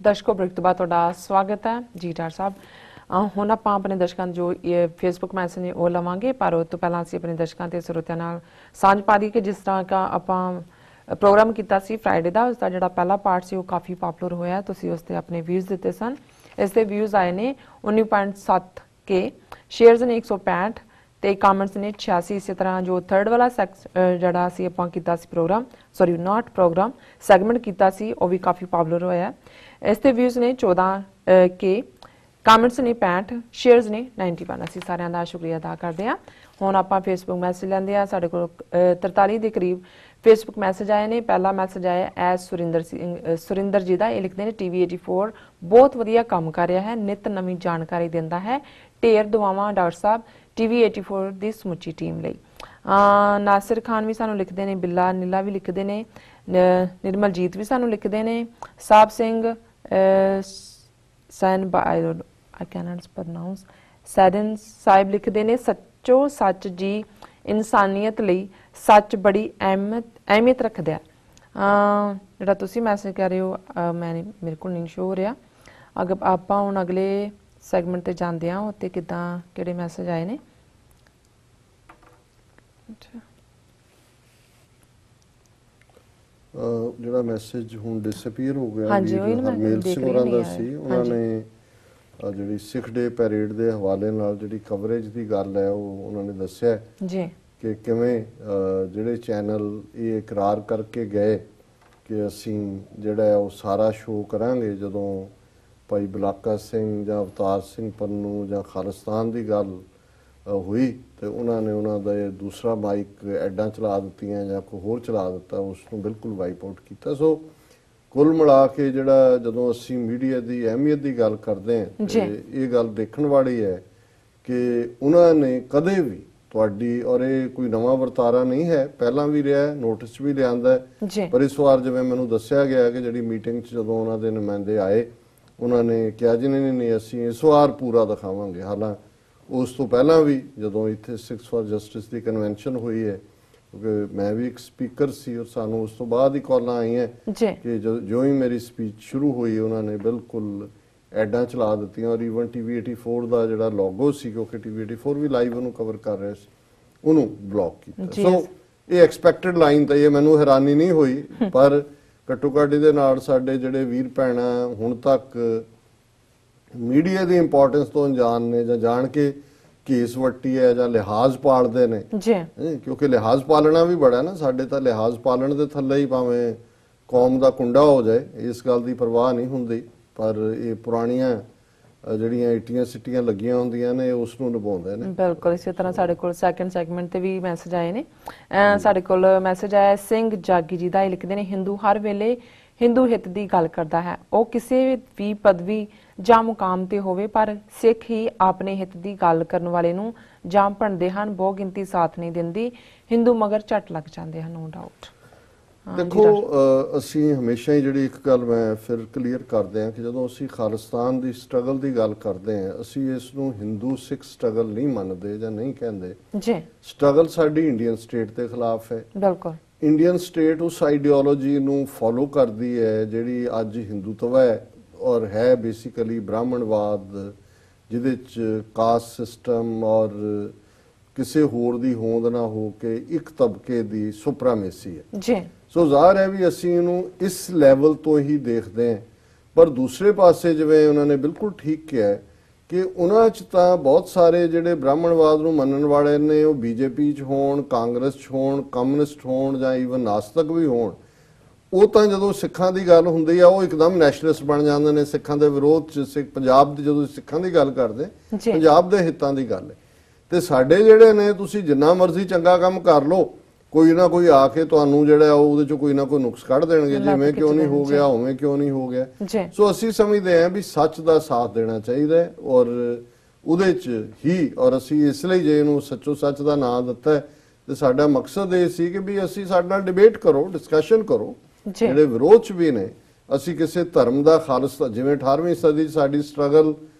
ਦਰਸ਼ਕੋ break ਤੋਂ ਬਾਅਦ ਤੁਹਾਡਾ ਸਵਾਗਤ ਹੈ ਜੀ ਡਾਕਟਰ ਸਾਹਿਬ। ਹੁਣ ਆਪਾਂ ਆਪਣੇ ਦਰਸ਼ਕਾਂ ਜੋ ਇਹ ਫੇਸਬੁੱਕ ਮੈਸੇਜ ਨੇ ਉਹ ਲਵਾਂਗੇ, ਪਰ ਉਹ ਤੋਂ ਪਹਿਲਾਂ ਅਸੀਂ ਆਪਣੇ ਦਰਸ਼ਕਾਂ ਤੇ ਸਰੋਤਿਆਂ ਨਾਲ ਸਾਂਝ ਪਾ ਦਈਏ ਕਿ ਜਿਸ ਤਰ੍ਹਾਂ ਦਾ ਆਪਾਂ ਪ੍ਰੋਗਰਾਮ ਕੀਤਾ ਸੀ ਫਰਾਈਡੇ ਦਾ, ਉਸ ਦਾ ਜਿਹੜਾ ਪਹਿਲਾ ਪਾਰਟ ਸੀ ਉਹ ਕਾਫੀ ਪਪੂਲਰ ਹੋਇਆ। ਤੁਸੀਂ ਉਸ ਤੇ ਆਪਣੇ ਵਿਊਜ਼ ਦਿੱਤੇ ਸਨ। ਇਸ ਦੇ ਵਿਊਜ਼ ਆਏ ਨੇ 19.7K, ਸ਼ੇਅਰਸ ਨੇ 165 ਤੇ ਕਮੈਂਟਸ ਨੇ 86। ਇਸੇ ਤਰ੍ਹਾਂ ਜੋ ਥਰਡ ਵਾਲਾ ਜਿਹੜਾ ਅਸੀਂ ਆਪਾਂ ਕੀਤਾ ਸੀ ਪ੍ਰੋਗਰਾਮ, ਸੌਰੀ ਨਾਟ ਪ੍ਰੋਗਰਾਮ, ਸੈਗਮੈਂਟ ਕੀਤਾ ਸੀ, ਉਹ ਵੀ ਕਾਫੀ ਪਪੂਲਰ ਹੋਇਆ। ਇਸ ਦੇ ਵਿਊਜ਼ ਨੇ 14K, ਕਮੈਂਟਸ ਨੇ 65, ਸ਼ੇਅਰਸ ਨੇ 91। ਅਸੀਂ ਸਾਰਿਆਂ ਦਾ ਸ਼ੁਕਰੀਆ ਅਦਾ ਕਰਦੇ ਹਾਂ। ਹੁਣ ਆਪਾਂ ਫੇਸਬੁੱਕ ਮੈਸੇਜ ਲੈਂਦੇ ਆ। ਸਾਡੇ ਕੋਲ 43 ਦੇ ਕਰੀਬ ਫੇਸਬੁੱਕ ਮੈਸੇਜ ਆਏ ਨੇ। ਪਹਿਲਾ ਮੈਸੇਜ ਆਇਆ ਐਸ ਸੁਰਿੰਦਰ ਜੀ ਦਾ। ਇਹ ਲਿਖਦੇ ਨੇ TV84 ਬਹੁਤ ਵਧੀਆ ਕੰਮ ਕਰ ਰਿਹਾ ਹੈ, ਨਿਤ ਨਵੀਂ ਜਾਣਕਾਰੀ ਦਿੰਦਾ ਹੈ। ਢੇਰ ਦੁਆਵਾਂ ਡਾਕਟਰ ਸਾਹਿਬ TV84 ਦੀ ਸਮੁੱਚੀ ਟੀਮ ਲਈ। ਨਾਸਿਰ ਖਾਨ ਵੀ ਸਾਨੂੰ ਲਿਖਦੇ ਨੇ, ਬਿੱਲਾ ਨੀਲਾ ਵੀ ਲਿਖਦੇ ਨੇ, ਨਿਰਮਲਜੀਤ ਵੀ ਸਾਨੂੰ ਲਿਖਦੇ ਨੇ, ਸਾਹਿਬ ਸਿੰਘ ਸੈਨ I cannot pronounce ਸੈਡਨ ਸਾਹਿਬ ਲਿਖਦੇ ਨੇ, ਸੱਚੋ ਸੱਚ ਜੀ ਇਨਸਾਨੀਅਤ ਲਈ ਸੱਚ ਬੜੀ ਅਹਿਮੀਅਤ ਰੱਖਦਾ। ਜਿਹੜਾ ਤੁਸੀਂ ਮੈਸੇਜ ਕਰ ਰਹੇ ਹੋ ਮੇਰੇ ਕੋਲ ਨਹੀਂ ਸ਼ੋ ਹੋ ਰਿਹਾ। ਆਪਾਂ ਹੁਣ ਅਗਲੇ ਸੈਗਮੈਂਟ ਤੇ ਜਾਂਦੇ ਹਾਂ, ਉੱਤੇ ਕਿਹੜੇ ਮੈਸੇਜ ਆਏ ਨੇ। ਜਿਹੜਾ ਮੈਸੇਜ ਹੁਣ ਡਿਸਅਪੀਅਰ ਹੋ ਗਿਆ ਹਰਮੇਲ ਸਿੰਘ ਹੋਰਾਂ ਦਾ ਸੀ, ਉਹਨਾਂ ਨੇ ਜਿਹੜੀ ਸਿੱਖ ਡੇ ਪੈਰੇਡ ਦੇ ਹਵਾਲੇ ਨਾਲ ਜਿਹੜੀ ਕਵਰੇਜ ਦੀ ਗੱਲ ਹੈ ਉਹ ਉਹਨਾਂ ਨੇ ਦੱਸਿਆ ਜੀ ਕਿ ਕਿਵੇਂ ਜਿਹੜੇ ਚੈਨਲ ਇਹ ਇਕਰਾਰ ਕਰਕੇ ਗਏ ਕਿ ਅਸੀਂ ਜਿਹੜਾ ਹੈ ਉਹ ਸਾਰਾ ਸ਼ੋਅ ਕਰਾਂਗੇ। ਜਦੋਂ ਭਾਈ ਬਲਾਕਾ ਸਿੰਘ ਜਾਂ ਅਵਤਾਰ ਸਿੰਘ ਪੰਨੂ ਜਾਂ ਖਾਲਿਸਤਾਨ ਦੀ ਗੱਲ ਹੋਈ ਤੇ ਉਹਨਾਂ ਨੇ ਉਹਨਾਂ ਦਾ ਇਹ ਦੂਸਰਾ ਮਾਈਕ ਐਡਾਂ ਚਲਾ ਦਿੱਤੀਆਂ ਜਾਂ ਕੋਈ ਹੋਰ ਚਲਾ ਦਿੱਤਾ, ਉਸ ਨੂੰ ਬਿਲਕੁਲ ਵਾਈਪ ਆਊਟ ਕੀਤਾ। ਸੋ ਕੁੱਲ ਮਿਲਾ ਕੇ ਜਿਹੜਾ ਜਦੋਂ ਅਸੀਂ ਮੀਡੀਆ ਦੀ ਅਹਿਮੀਅਤ ਦੀ ਗੱਲ ਕਰਦੇ ਹਾਂ ਤੇ ਇਹ ਗੱਲ ਦੇਖਣ ਵਾਲੀ ਹੈ ਕਿ ਉਹਨਾਂ ਨੇ ਕਦੇ ਵੀ ਤੁਹਾਡੀ, ਔਰ ਇਹ ਕੋਈ ਨਵਾਂ ਵਰਤਾਰਾ ਨਹੀਂ ਹੈ, ਪਹਿਲਾਂ ਵੀ ਰਿਹਾ, ਨੋਟਿਸ ਵੀ ਲਿਆਂਦਾ, ਪਰ ਇਸ ਵਾਰ ਜਿਵੇਂ ਮੈਨੂੰ ਦੱਸਿਆ ਗਿਆ ਕਿ ਜਿਹੜੀ ਮੀਟਿੰਗ 'ਚ ਜਦੋਂ ਉਹਨਾਂ ਦੇ ਨੁਮਾਇੰਦੇ ਆਏ ਉਹਨਾਂ ਨੇ ਕਿਹਾ ਜੀ ਨਹੀਂ ਅਸੀਂ ਇਸ ਵਾਰ ਪੂਰਾ ਦਿਖਾਵਾਂਗੇ। ਹਾਲਾਂਕਿ ਉਸ ਤੋਂ ਪਹਿਲਾਂ ਵੀ ਜਦੋਂ ਇੱਥੇ six for justice the convention ਹੋਈ ਹੈ, ਕਿਉਂਕਿ ਮੈਂ ਵੀ ਇੱਕ ਸਪੀਕਰ ਸੀ ਔਰ ਸਾਨੂੰ ਉਸ ਤੋਂ ਬਾਅਦ ਹੀ ਕਾਲਾਂ ਆਈਆਂ ਕਿ ਜੋ ਹੀ ਮੇਰੀ ਸਪੀਚ ਸ਼ੁਰੂ ਹੋਈ ਉਹਨਾਂ ਨੇ ਬਿਲਕੁਲ ਐਡਾਂ ਚਲਾ ਦਿੱਤੀਆਂ ਔਰ ਈਵਨ TV84 ਦਾ ਜਿਹੜਾ ਲੋਗੋ ਸੀ, ਕਿਉਂਕਿ TV84 ਵੀ ਲਾਈਵ ਉਹਨੂੰ ਕਵਰ ਕਰ ਰਿਹਾ ਸੀ, ਉਹਨੂੰ ਬਲੌਕ ਕੀਤਾ। ਸੋ ਇਹ ਐਕਸਪੈਕਟਡ ਲਾਈਨ ਤਾਂ ਇਹ ਮੈਨੂੰ ਹੈਰਾਨੀ ਨਹੀਂ ਹੋਈ, ਪਰ ਘੱਟੋ ਘੱਟ ਇਹਦੇ ਨਾਲ ਸਾਡੇ ਜਿਹੜੇ ਵੀਰ ਭੈਣਾਂ ਹੁਣ ਤੱਕ ਮੀਡੀਆ ਦੀ ਇੰਪੋਰਟੈਂਸ ਤੋਂ ਅਣਜਾਣ ਨੇ ਜਾਂ ਜਾਣ ਕੇ ਕੇਸ ਵੱਟੀ ਹੈ ਜਾਂ ਲਿਹਾਜ਼ ਪਾਲਦੇ ਨੇ, ਕਿਉਂਕਿ ਲਿਹਾਜ਼ ਪਾਲਣਾ ਵੀ ਬੜਾ ਨਾ, ਸਾਡੇ ਤਾਂ ਲਿਹਾਜ਼ ਪਾਲਣ ਦੇ ਥੱਲੇ ਹੀ ਭਾਵੇਂ ਕੌਮ ਦਾ ਕੁੰਡਾ ਹੋ ਜਾਏ, ਇਸ ਗੱਲ ਦੀ ਪਰਵਾਹ ਨਹੀਂ ਹੁੰਦੀ, ਪਰ ਇਹ ਪੁਰਾਣੀਆਂ ਜਿਹੜੀਆਂ ਇੱਟੀਆਂ ਸਿੱਟੀਆਂ ਲੱਗੀਆਂ ਹੁੰਦੀਆਂ ਨੇ ਉਸ ਨੂੰ ਨਿਭਾਉਂਦੇ ਨੇ। ਬਿਲਕੁਲ ਇਸੇ ਤਰ੍ਹਾਂ ਸਾਡੇ ਕੋਲ ਸੈਕੰਡ ਸੈਗਮੈਂਟ ਤੇ ਵੀ ਮੈਸੇਜ ਆਏ ਨੇ। ਸਾਡੇ ਕੋਲ ਮੈਸੇਜ ਆਇਆ ਸਿੰਘ ਜਾਗੀ ਜੀ ਦਾ। ਇਹ ਲਿਖਦੇ ਨੇ ਹਿੰਦੂ ਹਰ ਵੇਲੇ ਹਿੰਦੂ ਹਿੱਤ ਦੀ ਗੱਲ ਕਰਦਾ ਹੈ, ਉਹ ਕਿਸੇ ਵੀ ਪਦਵੀ ਜਾਂ ਮੁਕਾਮ ਤੇ ਹੋਵੇ, ਪਰ ਸਿੱਖ ਹੀ ਆਪਣੇ ਹਿੱਤ ਦੀ ਗੱਲ ਕਰਨ ਵਾਲੇ ਨੂੰ ਜਾਂ ਭੰਡਦੇ ਹਨ, ਬਹੁ ਗਿਣਤੀ ਸਾਥ ਨਹੀਂ ਦਿੰਦੀ, ਹਿੰਦੂ ਮਗਰ ਝੱਟ ਲੱਗ ਜਾਂਦੇ ਹਨ। No doubt. ਦੇਖੋ ਅਸੀਂ ਹਮੇਸ਼ਾ ਹੀ ਜਿਹੜੀ ਇੱਕ ਗੱਲ ਮੈਂ ਫਿਰ ਕਲੀਅਰ ਕਰਦੇ ਹਾਂ ਕਿ ਜਦੋਂ ਅਸੀਂ ਖਾਲਿਸਤਾਨ ਦੀ ਸਟਰਗਲ ਦੀ ਗੱਲ ਕਰਦੇ ਹਾਂ, ਅਸੀਂ ਇਸ ਨੂੰ ਹਿੰਦੂ ਸਿੱਖ ਸਟਰਗਲ ਨਹੀਂ ਮੰਨਦੇ ਜਾਂ ਨਹੀਂ ਕਹਿੰਦੇ ਜੀ। ਸਟਰਗਲ ਸਾਡੀ ਇੰਡੀਅਨ ਸਟੇਟ ਦੇ ਖਿਲਾਫ ਹੈ। ਬਿਲਕੁਲ ਇੰਡੀਅਨ ਸਟੇਟ ਉਸ ਆਈਡੀਓਲੋਜੀ ਨੂੰ ਫੋਲੋ ਕਰਦੀ ਹੈ ਜਿਹੜੀ ਅੱਜ ਹਿੰਦੂਤਵ ਹੈ ਔਰ ਹੈ ਬੇਸਿਕਲੀ ਬ੍ਰਾਹਮਣਵਾਦ, ਜਿਹਦੇ ਚ ਕਾਸਟ ਸਿਸਟਮ ਔਰ ਕਿਸੇ ਹੋਰ ਦੀ ਹੋਂਦ ਨਾ ਹੋ ਕੇ ਇੱਕ ਤਬਕੇ ਦੀ ਸੁਪਰਾਮੇਸੀ ਹੈ ਜੀ। ਸੋ ਜ਼ਾਹਰ ਹੈ ਵੀ ਅਸੀਂ ਇਹਨੂੰ ਇਸ ਲੈਵਲ ਤੋਂ ਹੀ ਦੇਖਦੇ ਹਾਂ, ਪਰ ਦੂਸਰੇ ਪਾਸੇ ਜਿਵੇਂ ਉਹਨਾਂ ਨੇ ਬਿਲਕੁਲ ਠੀਕ ਕਿਹਾ ਕਿ ਉਹਨਾਂ 'ਚ ਤਾਂ ਬਹੁਤ ਸਾਰੇ ਜਿਹੜੇ ਬ੍ਰਾਹਮਣਵਾਦ ਨੂੰ ਮੰਨਣ ਵਾਲੇ ਨੇ, ਉਹ BJP 'ਚ ਹੋਣ, ਕਾਂਗਰਸ 'ਚ ਹੋਣ, ਕਮਿਊਨਿਸਟ ਹੋਣ ਜਾਂ ਈਵਨ ਨਾਸਤਕ ਵੀ ਹੋਣ, ਉਹ ਤਾਂ ਜਦੋਂ ਸਿੱਖਾਂ ਦੀ ਗੱਲ ਹੁੰਦੀ ਆ ਉਹ ਇੱਕਦਮ ਨੈਸ਼ਨਲਿਸਟ ਬਣ ਜਾਂਦੇ ਨੇ, ਸਿੱਖਾਂ ਦੇ ਵਿਰੋਧ 'ਚ। ਪੰਜਾਬ ਦੀ ਜਦੋਂ ਸਿੱਖਾਂ ਦੀ ਗੱਲ ਕਰਦੇ, ਪੰਜਾਬ ਦੇ ਹਿੱਤਾਂ ਦੀ ਗੱਲ ਹੈ। ਤੇ ਸਾਡੇ ਜਿਹੜੇ ਨੇ, ਤੁਸੀਂ ਜਿੰਨਾ ਮਰਜ਼ੀ ਚੰਗਾ ਕੰਮ ਕਰ ਲਓ, ਕੋਈ ਨਾ ਕੋਈ ਆ ਕੇ ਤੁਹਾਨੂੰ ਜਿਹੜਾ ਉਹਦੇ 'ਚੋਂ ਕੋਈ ਨਾ ਕੋਈ ਨੁਕਸ ਕੱਢ ਦੇਣਗੇ, ਜਿਵੇਂ ਕਿਉਂ ਨਹੀਂ ਹੋ ਗਿਆ, ਉਵੇਂ ਕਿਉਂ ਨਹੀਂ ਹੋ ਗਿਆ। ਸੋ ਅਸੀਂ ਸਮਝਦੇ ਹਾਂ ਵੀ ਸੱਚ ਦਾ ਸਾਥ ਦੇਣਾ ਚਾਹੀਦਾ ਹੈ ਔਰ ਉਹਦੇ 'ਚ ਹੀ, ਔਰ ਅਸੀਂ ਇਸ ਲਈ ਜੇ ਇਹਨੂੰ ਸੱਚੋ ਸੱਚ ਦਾ ਨਾਂ ਦਿੱਤਾ ਤੇ ਸਾਡਾ ਮਕਸਦ ਇਹ ਸੀ ਕਿ ਵੀ ਅਸੀਂ ਸਾਡੇ ਨਾਲ ਡਿਬੇਟ ਕਰੋ, ਡਿਸਕਸ਼ਨ ਕਰੋ, ਜਿਹੜੇ ਵਿਰੋਧ 'ਚ ਵੀ ਨੇ। ਅਸੀਂ ਕਿਸੇ ਧਰਮ ਦਾ ਖਾਲਸ, ਜਿਵੇਂ 18ਵੀਂ ਸਦੀ 'ਚ ਸਾਡੀ ਸਟਰਗਲ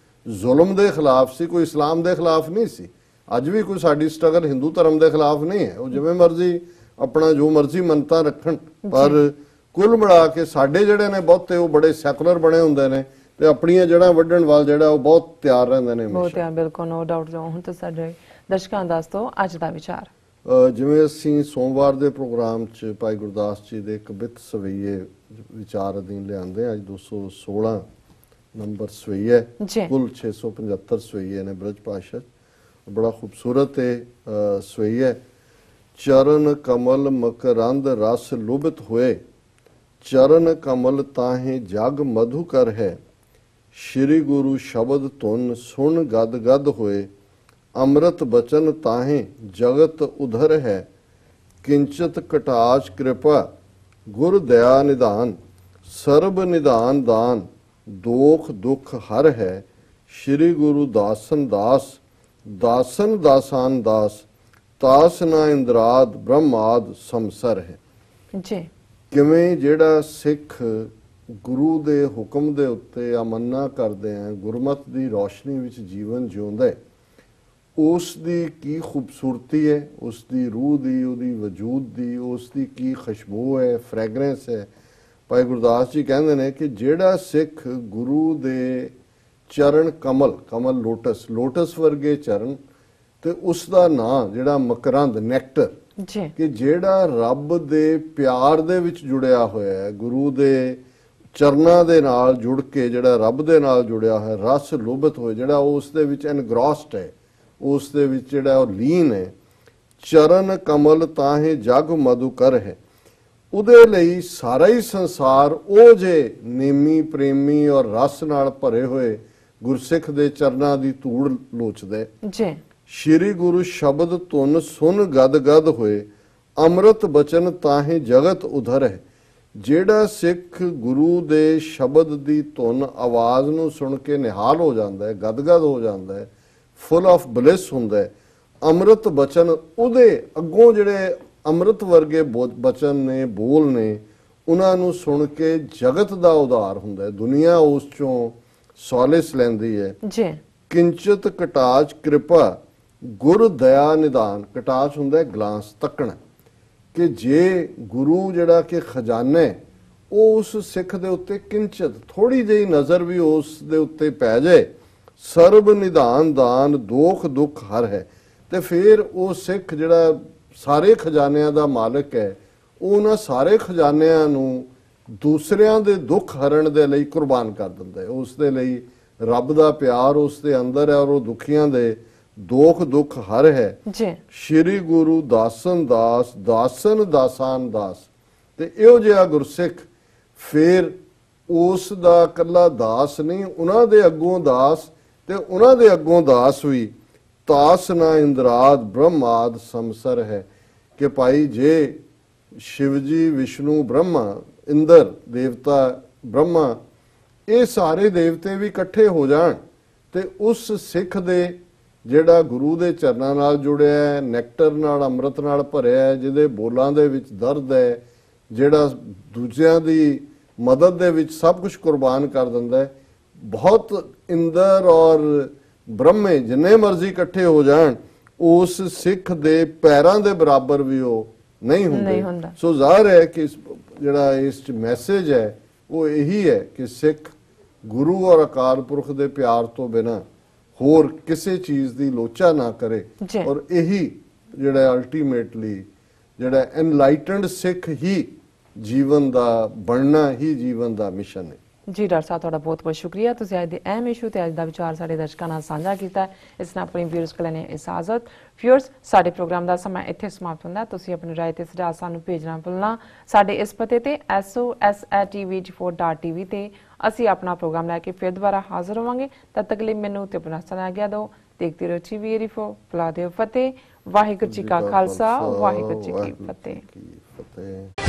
ਜ਼ੁਲਮ ਦੇ ਖਿਲਾਫ ਸੀ, ਕੋਈ ਇਸਲਾਮ ਦੇ ਖਿਲਾਫ ਨਹੀਂ ਸੀ। ਅੱਜ ਵੀ ਕੋਈ ਸਾਡੀ ਸਟਰਗਲ ਹਿੰਦੂ ਧਰਮ ਦੇ ਖਿਲਾਫ ਨਹੀਂ ਹੈ। ਉਹ ਜਿਵੇਂ ਮਰਜ਼ੀ ਆਪਣਾ ਜੋ ਮਰਜ਼ੀ ਮੰਨਤਾ ਰੱਖਣ, ਪਰ ਕੁੱਲ ਮਿਲਾ ਕੇ ਸਾਡੇ ਜਿਹੜੇ ਨੇ ਬਹੁਤੇ ਉਹ ਬੜੇ ਸੈਕੂਲਰ ਬਣੇ ਹੁੰਦੇ ਨੇ ਤੇ ਆਪਣੀਆਂ ਜੜ੍ਹਾਂ ਵੱਢਣ ਵੱਲ ਜਿਹੜਾ ਉਹ ਬਹੁਤ ਤਿਆਰ ਰਹਿੰਦੇ ਨੇ। ਬਹੁਤ ਤਿਆਰ, ਬਿਲਕੁਲ, ਨੋ ਡਾਊਟ। ਜੋ ਹੁਣ ਤਾਂ ਸਾਡੇ ਦਰਸ਼ਕਾਂ ਦੱਸ ਦਿਓ ਅੱਜ ਦਾ ਵਿਚਾਰ। ਜਿਵੇਂ ਅਸੀਂ ਸੋਮਵਾਰ ਦੇ ਪ੍ਰੋਗਰਾਮ 'ਚ ਭਾਈ ਗੁਰਦਾਸ ਜੀ ਦੇ ਇੱਕ ਬਿੱਤ ਸਵਈਏ ਵਿਚਾਰ ਅਧੀਨ ਲਿਆਂਦੇ। ਅੱਜ 216 ਨੰਬਰ ਸਵਈਆ, ਕੁੱਲ 675 ਸਵਈਏ ਨੇ ਬ੍ਰਜ ਭਾਸ਼ਾ। ਬੜਾ ਖੂਬਸੂਰਤ ਹੈ ਸਵਈਆ। ਚਰਨ ਕਮਲ ਮਕਰੰਦ ਰਸ ਲੁਭਿਤ ਹੋਏ, ਚਰਨ ਕਮਲ ਤਾਹੇ ਜਗ ਮਧੁਕਰ ਹੈ। ਸ਼੍ਰੀ ਗੁਰੂ ਸ਼ਬਦ ਧੁਨ ਸੁਣ ਗਦ ਗਦ ਹੋਏ, ਅੰਮ੍ਰਿਤ ਬਚਨ ਤਾਹੇ ਜਗਤ ਉਧਰ ਹੈ। ਕਿੰਚਤ ਕਟਾਚ ਕਿਰਪਾ ਗੁਰ ਦਇਆ ਨਿਧਾਨ, ਸਰਬ ਨਿਧਾਨ ਦਾਨ ਦੋਖ ਦੁਖ ਹਰ ਹੈ। ਸ਼੍ਰੀ ਗੁਰੂ ਦਾਸਨ ਦਾਸ, ਦਾਸਨ ਦਾਸਾਨ ਦਾਸ, ਤਾਸ ਨਾ ਇੰਦਰਾਦ ਬ੍ਰਹਮਾਦ ਸੰਸਰ ਹੈ। ਜੀ ਕਿਵੇਂ ਜਿਹੜਾ ਸਿੱਖ ਗੁਰੂ ਦੇ ਹੁਕਮ ਦੇ ਉੱਤੇ ਅਮੰਨਾ ਕਰਦੇ ਆ, ਗੁਰਮਤ ਦੀ ਰੋਸ਼ਨੀ ਵਿੱਚ ਜੀਵਨ ਜਿਉਂਦਾ ਹੈ, ਉਸ ਦੀ ਕੀ ਖੂਬਸੂਰਤੀ ਹੈ, ਉਸ ਦੀ ਰੂਹ ਦੀ, ਉਹਦੀ ਵਜੂਦ ਦੀ, ਉਸ ਦੀ ਕੀ ਖੁਸ਼ਬੂ ਹੈ, ਫ੍ਰੈਗਰੈਂਸ ਹੈ। ਭਾਈ ਗੁਰਦਾਸ ਜੀ ਕਹਿੰਦੇ ਨੇ ਕਿ ਜਿਹੜਾ ਸਿੱਖ ਗੁਰੂ ਦੇ ਚਰਨ ਕਮਲ, ਕਮਲ ਲੋਟਸ, ਲੋਟਸ ਵਰਗੇ ਚਰਨ, ਤੇ ਉਸ ਦਾ ਨਾਂ ਜਿਹੜਾ ਮਕਰੰਦ, ਨੈਕਟਰ, ਕਿ ਜਿਹੜਾ ਰੱਬ ਦੇ ਪਿਆਰ ਦੇ ਵਿੱਚ ਜੁੜਿਆ ਹੋਇਆ ਹੈ, ਗੁਰੂ ਦੇ ਚਰਨਾਂ ਦੇ ਨਾਲ ਜੁੜ ਕੇ ਜਿਹੜਾ ਰੱਬ ਦੇ ਨਾਲ ਜੁੜਿਆ ਹੋਇਆ, ਰਸ ਲੋਭਿਤ ਹੋਏ, ਜਿਹੜਾ ਉਸ ਦੇ ਵਿੱਚ ਐਨਗ੍ਰੋਸਡ ਹੈ, ਉਸ ਦੇ ਵਿੱਚ ਜਿਹੜਾ ਉਹ ਲੀਨ ਹੈ। ਚਰਨ ਕਮਲ ਤਾਹੇ ਜਗ ਮਧੁਕਰ ਹੈ। ਉਹਦੇ ਲਈ ਸਾਰਾ ਹੀ ਸੰਸਾਰ ਉਹ ਜੇ ਨੇਮੀ ਪ੍ਰੇਮੀ ਔਰ ਰਸ ਨਾਲ ਭਰੇ ਹੋਏ ਗੁਰਸਿੱਖ ਦੇ ਚਰਨਾਂ ਦੀ ਧੂੜ ਲੋਚਦੇ। ਸ਼੍ਰੀ ਗੁਰੂ ਸ਼ਬਦ ਧੁਨ ਸੁਨ ਗਦ ਗਦ ਹੋਏ, ਅੰਮ੍ਰਿਤ ਬਚਨ ਤਾਹੇ ਜਗਤ ਉਧਰ ਹੈ। ਜਿਹੜਾ ਸਿੱਖ ਗੁਰੂ ਦੇ ਸ਼ਬਦ ਦੀ ਧੁਨ ਆਵਾਜ਼ ਨੂੰ ਸੁਣ ਕੇ ਨਿਹਾਲ ਹੋ ਜਾਂਦਾ ਹੈ, ਗਦਗਦ ਹੋ ਜਾਂਦਾ ਹੈ, ਫੁੱਲ ਆਫ ਬਲਿਸ ਹੁੰਦਾ ਹੈ। ਅੰਮ੍ਰਿਤ ਬਚਨ, ਉਹਦੇ ਅੱਗੋਂ ਜਿਹੜੇ ਅੰਮ੍ਰਿਤ ਵਰਗੇ ਬਚਨ ਨੇ, ਬੋਲ ਨੇ, ਉਹਨਾਂ ਨੂੰ ਸੁਣ ਕੇ ਜਗਤ ਦਾ ਉਧਾਰ ਹੁੰਦਾ ਹੈ, ਦੁਨੀਆ ਉਸ ਚੋਂ ਸੋਲਿਸ ਲੈਂਦੀ ਹੈ। ਕਿੰਚਤ ਕਟਾਚ ਕਿਰਪਾ ਗੁਰ ਦਇਆ ਨਿਧਾਨ। ਕਟਾਚ ਹੁੰਦਾ ਹੈ ਗਲਾਸ, ਤੱਕਣਾ, ਕਿ ਜੇ ਗੁਰੂ ਜਿਹੜਾ ਕਿ ਖਜ਼ਾਨਾ ਹੈ, ਉਹ ਉਸ ਸਿੱਖ ਦੇ ਉੱਤੇ ਕਿੰਚਤ ਥੋੜੀ ਜਿਹੀ ਨਜ਼ਰ ਵੀ ਉਸ ਦੇ ਉੱਤੇ ਪੈ ਜਾਏ, ਸਰਬ ਨਿਧਾਨ ਦਾਨ ਦੋਖ ਦੁੱਖ ਹਰ ਹੈ। ਤੇ ਫਿਰ ਉਹ ਸਿੱਖ ਜਿਹੜਾ ਸਾਰੇ ਖਜ਼ਾਨਿਆਂ ਦਾ ਮਾਲਕ ਹੈ, ਉਹ ਉਹਨਾਂ ਸਾਰੇ ਖਜ਼ਾਨਿਆਂ ਨੂੰ ਦੂਸਰਿਆਂ ਦੇ ਦੁੱਖ ਹਰਨ ਦੇ ਲਈ ਕੁਰਬਾਨ ਕਰ ਦਿੰਦਾ ਹੈ। ਉਸ ਦੇ ਲਈ ਰੱਬ ਦਾ ਪਿਆਰ ਉਸ ਦੇ ਅੰਦਰ ਹੈ ਔਰ ਉਹ ਦੁਖੀਆਂ ਦੇ ਦੋਖ ਦੁੱਖ ਹਰ ਹੈ। ਸ਼੍ਰੀ ਗੁਰੂ ਦਾਸਨ ਦਾਸ, ਦਾਸਨ ਦਾਸਾਨ ਦਾਸ। ਤੇ ਇਹੋ ਜਿਹਾ ਗੁਰਸਿੱਖ ਫਿਰ ਉਸ ਦਾ ਕੱਲਾ ਦਾਸ ਨਹੀਂ, ਉਹਨਾਂ ਦੇ ਅੱਗੋਂ ਦਾਸ, ਤੇ ਉਹਨਾਂ ਦੇ ਅੱਗੋਂ ਦਾਸ ਵੀ ਤਾਸ ਨਾ ਇੰਦਰਾਦ ਬ੍ਰਹਮਾਦ ਸੰਸਰ ਹੈ। ਕਿ ਭਾਈ ਜੇ ਸ਼ਿਵ ਜੀ, ਵਿਸ਼ਨੂੰ, ਬ੍ਰਹਮਾ, ਇੰਦਰ ਦੇਵਤਾ, ਬ੍ਰਹਮਾ, ਇਹ ਸਾਰੇ ਦੇਵਤੇ ਵੀ ਇਕੱਠੇ ਹੋ ਜਾਣ ਤੇ ਉਸ ਸਿੱਖ ਦੇ ਜਿਹੜਾ ਗੁਰੂ ਦੇ ਚਰਨਾਂ ਨਾਲ ਜੁੜਿਆ ਹੈ, ਨੈਕਟਰ ਨਾਲ, ਅੰਮ੍ਰਿਤ ਨਾਲ ਭਰਿਆ ਹੈ, ਜਿਹਦੇ ਬੋਲਾਂ ਦੇ ਵਿੱਚ ਦਰਦ ਹੈ, ਜਿਹੜਾ ਦੂਜਿਆਂ ਦੀ ਮਦਦ ਦੇ ਵਿੱਚ ਸਭ ਕੁਝ ਕੁਰਬਾਨ ਕਰ ਦਿੰਦਾ ਹੈ, ਬਹੁਤ ਇੰਦਰ ਔਰ ਬ੍ਰਹਮੇ ਜਿੰਨੇ ਮਰਜ਼ੀ ਇਕੱਠੇ ਹੋ ਜਾਣ, ਉਸ ਸਿੱਖ ਦੇ ਪੈਰਾਂ ਦੇ ਬਰਾਬਰ ਵੀ ਉਹ ਨਹੀਂ ਹੁੰਦੇ। ਸੋ ਜ਼ਾਹਿਰ ਹੈ ਕਿ ਜਿਹੜਾ ਇਸ ਮੈਸੇਜ ਹੈ ਉਹ ਇਹੀ ਹੈ ਕਿ ਸਿੱਖ ਗੁਰੂ ਔਰ ਅਕਾਲ ਪੁਰਖ ਦੇ ਪਿਆਰ ਤੋਂ ਬਿਨਾਂ ਹੋਰ ਕਿਸੇ ਚੀਜ਼ ਦੀ ਲੋਚਾ ਨਾ ਕਰੇ। ਔਰ ਇਹੀ ਜਿਹੜਾ ਅਲਟੀਮੇਟਲੀ ਜਿਹੜਾ ਐਨਲਾਈਟਨਡ ਸਿੱਖ ਹੀ ਜੀਵਨ ਦਾ ਬਣਨਾ ਹੀ ਜੀਵਨ ਦਾ ਮਿਸ਼ਨ ਹੈ। ਜੀ ਡਾਕਟਰ ਸਾਹਿਬ, ਤੁਹਾਡਾ ਬਹੁਤ ਬਹੁਤ ਸ਼ੁਕਰੀਆ। ਤੁਸੀਂ ਅੱਜ ਦੇ ਅਹਿਮ ਇਸ਼ੂ ਤੇ ਅੱਜ ਦਾ ਵਿਚਾਰ ਸਾਡੇ ਦਰਸ਼ਕਾਂ ਨਾਲ ਸਾਂਝਾ ਕੀਤਾ। ਇਸ ਨਾਲ ਆਪਣੀ ਵਿਊਅਰਸ ਕੋਲ ਨੇ ਇਜਾਜ਼ਤ। ਵਿਊਅਰਸ, ਸਾਡੇ ਪ੍ਰੋਗਰਾਮ ਦਾ ਸਮਾਂ ਇੱਥੇ ਸਮਾਪਤ ਹੁੰਦਾ। ਤੁਸੀਂ ਆਪਣੀ ਰਾਏ ਤੇ ਸੁਝਾਅ ਸਾਨੂੰ ਭੇਜਣਾ ਭੁੱਲਣਾ। ਸਾਡੇ ਇਸ ਪਤੇ ਤੇ sos@tv4.tv ਤੇ ਅਸੀਂ ਆਪਣਾ ਪ੍ਰੋਗਰਾਮ ਲੈ ਕੇ ਫਿਰ ਦੁਬਾਰਾ ਹਾਜ਼ਰ ਹੋਵਾਂਗੇ। ਤਦ ਤੱਕ ਲਈ ਮੈਨੂੰ ਤੇ ਆਪਣਾ ਸਮਾਂ ਆਗਿਆ ਦਿਓ। ਦੇਖਦੇ ਰਹੋ TV84। ਬੁਲਾ ਦਿਓ ਫਤਿਹ। ਵਾਹਿਗੁਰੂ ਜੀ ਕਾ ਖਾਲਸਾ, ਵਾਹਿਗੁਰੂ ਜੀ ਕੀ ਫਤਿਹ।